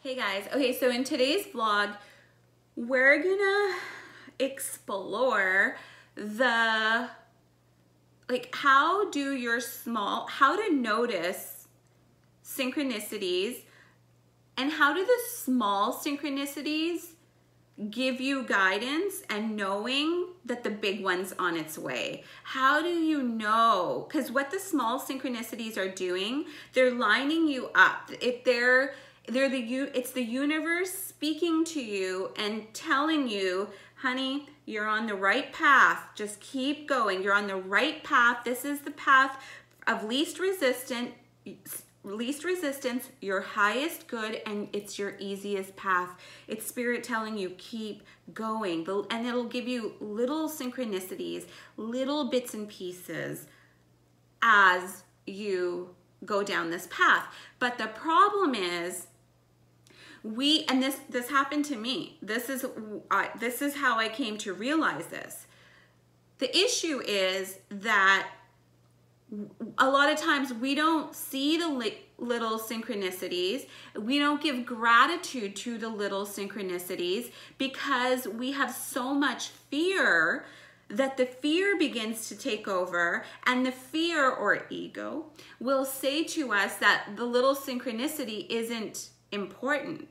Hey guys, okay, so in today's vlog, we're gonna explore how to notice synchronicities, and how do the small synchronicities give you guidance and knowing that the big one's on its way. How do you know? Because what the small synchronicities are doing, they're lining you up. It's the universe speaking to you and telling you, honey, you're on the right path. Just keep going. You're on the right path. This is the path of least resistance, your highest good, and it's your easiest path. It's spirit telling you keep going, and it'll give you little synchronicities, little bits and pieces as you go down this path. But the problem is, this happened to me. This is how I came to realize this. The issue is that a lot of times we don't see the little synchronicities. We don't give gratitude to the little synchronicities because we have so much fear that the fear begins to take over, and the fear or ego will say to us that the little synchronicity isn't important.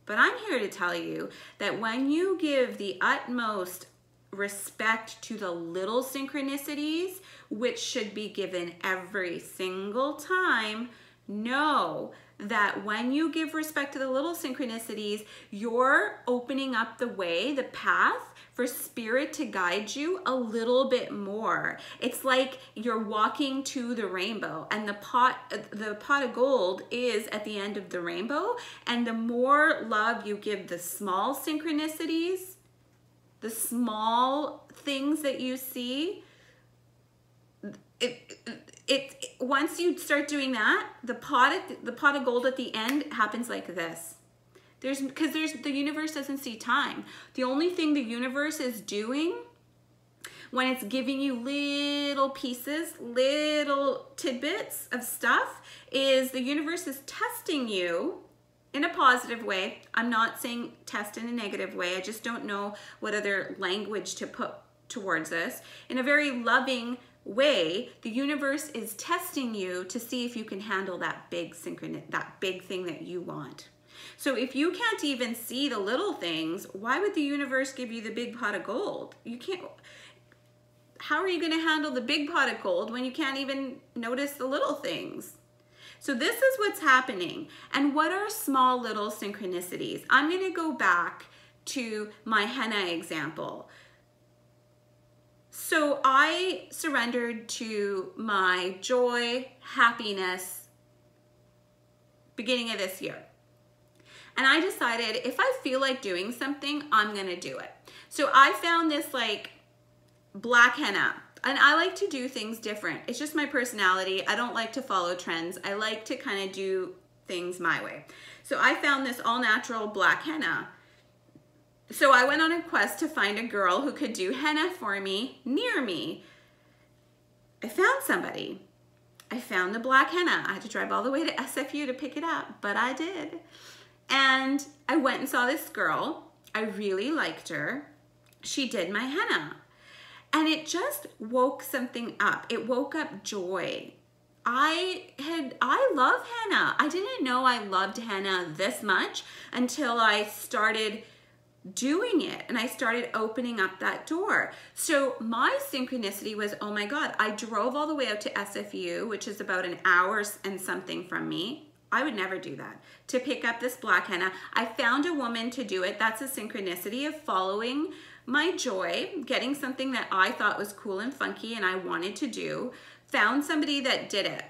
But I'm here to tell you that when you give the utmost respect to the little synchronicities, which should be given every single time, know that when you give respect to the little synchronicities, you're opening up the way, the path for spirit to guide you a little bit more. It's like you're walking to the rainbow, and the pot of gold is at the end of the rainbow. And the more love you give the small synchronicities, the small things that you see, once you start doing that, the pot of gold at the end happens like this. The universe doesn't see time. The only thing the universe is doing when it's giving you little pieces, little tidbits of stuff, is the universe is testing you in a positive way. I'm not saying test in a negative way. I just don't know what other language to put towards this. In a very loving way, the universe is testing you to see if you can handle that big thing that you want. So if you can't even see the little things, why would the universe give you the big pot of gold? You can't. How are you going to handle the big pot of gold when you can't even notice the little things? So this is what's happening. And what are small little synchronicities? I'm going to go back to my henna example. So I surrendered to my joy, happiness, beginning of this year. And I decided if I feel like doing something, I'm going to do it. So I found this like black henna. And I like to do things different. It's just my personality. I don't like to follow trends. I like to kind of do things my way. So I found this all natural black henna. So I went on a quest to find a girl who could do henna for me near me. I found somebody. I found the black henna. I had to drive all the way to SFU to pick it up, but I did. And I went and saw this girl. I really liked her. She did my henna. And it just woke something up. It woke up joy. I love henna. I didn't know I loved henna this much until I started doing it and I started opening up that door. So my synchronicity was, oh my God, I drove all the way out to SFU, which is about an hour and something from me. I would never do that, to pick up this black henna. I found a woman to do it. That's a synchronicity of following my joy, getting something that I thought was cool and funky and I wanted to do, found somebody that did it.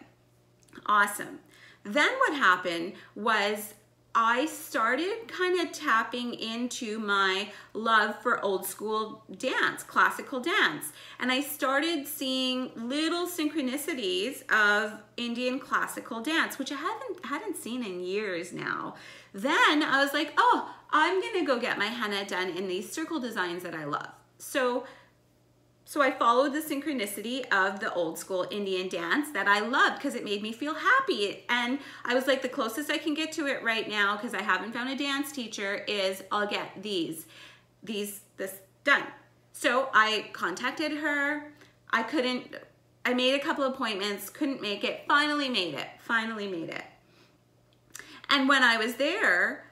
Awesome. Then what happened was I started kind of tapping into my love for old school dance, classical dance. And I started seeing little synchronicities of Indian classical dance, which I hadn't seen in years now. Then I was like, oh, I'm gonna go get my henna done in these circle designs that I love. So So I followed the synchronicity of the old school Indian dance that I loved because it made me feel happy. And I was like, the closest I can get to it right now, because I haven't found a dance teacher, is I'll get this done. So I contacted her. I made a couple appointments, couldn't make it, finally made it. And when I was there,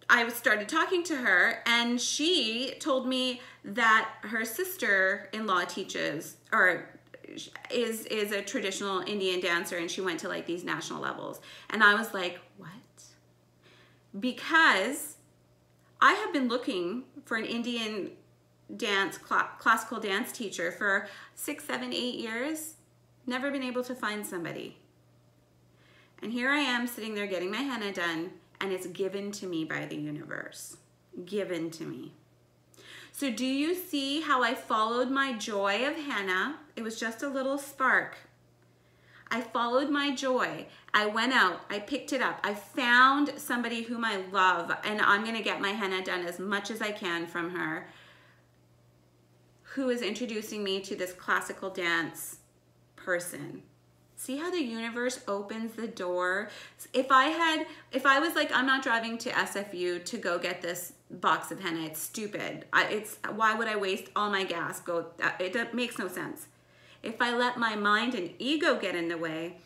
I started talking to her, and she told me that her sister-in-law teaches, or is a traditional Indian dancer, and she went to like these national levels. And I was like, what? Because I have been looking for an Indian dance, classical dance teacher for 6, 7, 8 years, never been able to find somebody. And here I am sitting there getting my henna done, and it's given to me by the universe, given to me. So do you see how I followed my joy of henna? It was just a little spark. I followed my joy. I went out, I picked it up. I found somebody whom I love, and I'm gonna get my henna done as much as I can from her, who is introducing me to this classical dance person. See how the universe opens the door? If I was like, I'm not driving to SFU to go get this box of henna, it's stupid. Why would I waste all my gas? It makes no sense. If I let my mind and ego get in the way,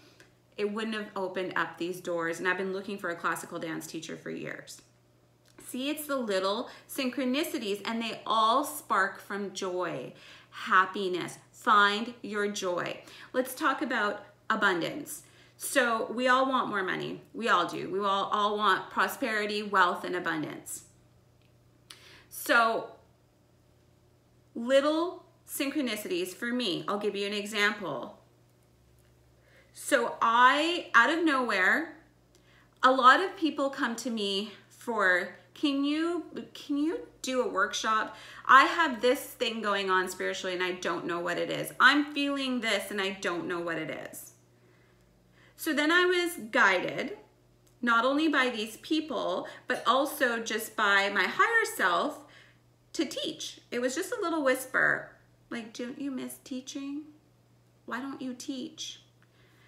it wouldn't have opened up these doors. And I've been looking for a classical dance teacher for years. See, it's the little synchronicities, and they all spark from joy, happiness. Find your joy. Let's talk about abundance. So we all want more money. We all do. We all want prosperity, wealth, and abundance. So little synchronicities for me. I'll give you an example. So out of nowhere, a lot of people come to me for, can you do a workshop? I have this thing going on spiritually and I don't know what it is. I'm feeling this and I don't know what it is. So then I was guided, not only by these people, but also just by my higher self to teach. It was just a little whisper, like, don't you miss teaching? Why don't you teach?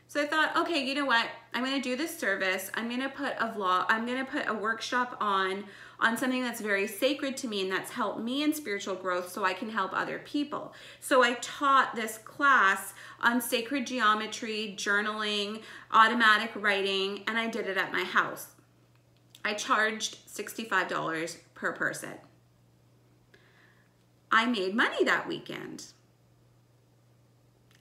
So I thought, okay, you know what? I'm gonna do this service. I'm gonna put a vlog, I'm gonna put a workshop on something that's very sacred to me and that's helped me in spiritual growth so I can help other people. So I taught this class on sacred geometry, journaling, automatic writing, and I did it at my house. I charged $65 per person. I made money that weekend.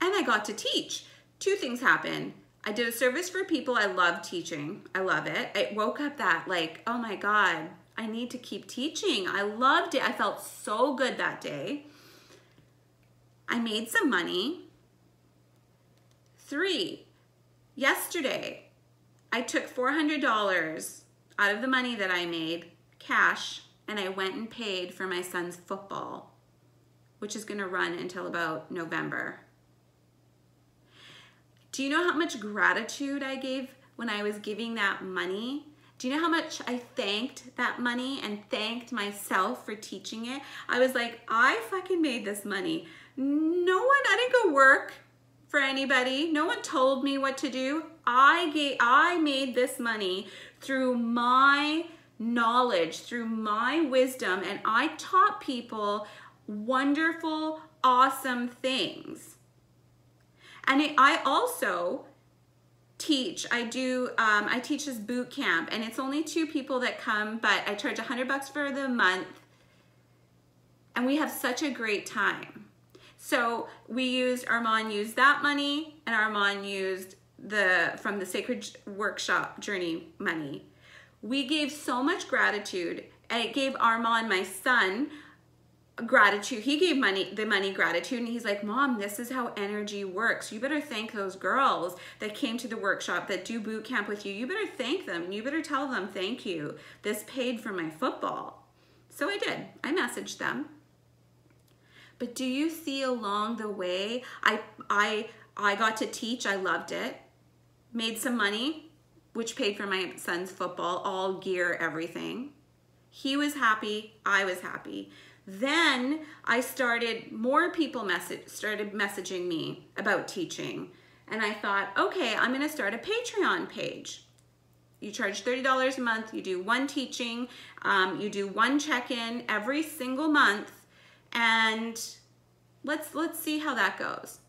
And I got to teach. Two things happened. I did a service for people. I love teaching. I love it. It woke up that like, oh my God, I need to keep teaching. I loved it. I felt so good that day. I made some money. 3, yesterday, I took $400 out of the money that I made, cash, and I went and paid for my son's football, which is gonna run until about November. Do you know how much gratitude I gave when I was giving that money? Do you know how much I thanked that money and thanked myself for teaching it? I was like, I fucking made this money. I didn't go work for anybody. No one told me what to do. I made this money through my knowledge, through my wisdom, and I taught people wonderful, awesome things. And I also teach. I teach this boot camp, and it's only 2 people that come, but I charge $100 for the month, and we have such a great time. So Armand used that money, and Armand used from the Sacred Workshop Journey money. We gave so much gratitude, and it gave Armand, my son, gratitude. He gave the money gratitude, and he's like, Mom, this is how energy works. You better thank those girls that came to the workshop, that do boot camp with you. You better thank them, and you better tell them thank you. This paid for my football. So I did. I messaged them. But do you see along the way, I got to teach. I loved it. Made some money, which paid for my son's football, all gear, everything. He was happy. I was happy. Then I started, more people started messaging me about teaching. And I thought, okay, I'm gonna start a Patreon page. You charge $30 a month, you do one teaching, you do one check-in every single month, and let's see how that goes.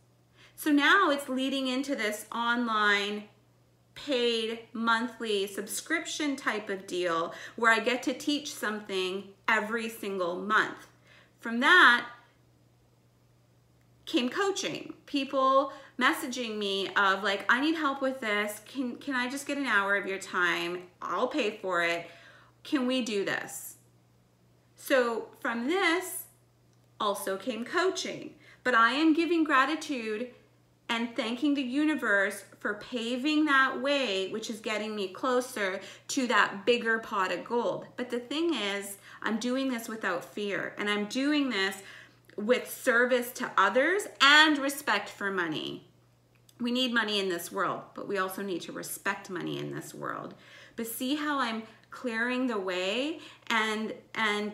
So now it's leading into this online paid monthly subscription type of deal where I get to teach something every single month. From that came coaching. People messaging me of like, I need help with this. Can I just get an hour of your time? I'll pay for it. Can we do this? So from this also came coaching. But I am giving gratitude and thanking the universe for paving that way, which is getting me closer to that bigger pot of gold. But the thing is, I'm doing this without fear, and I'm doing this with service to others and respect for money. We need money in this world, but we also need to respect money in this world. But see how I'm clearing the way, and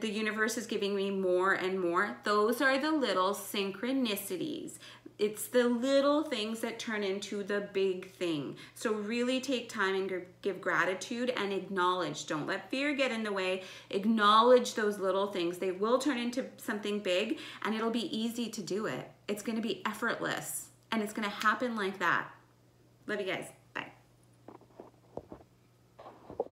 the universe is giving me more and more? Those are the little synchronicities. It's the little things that turn into the big thing. So really take time and give gratitude and acknowledge. Don't let fear get in the way. Acknowledge those little things. They will turn into something big, and it'll be easy to do it. It's going to be effortless, and it's going to happen like that. Love you guys.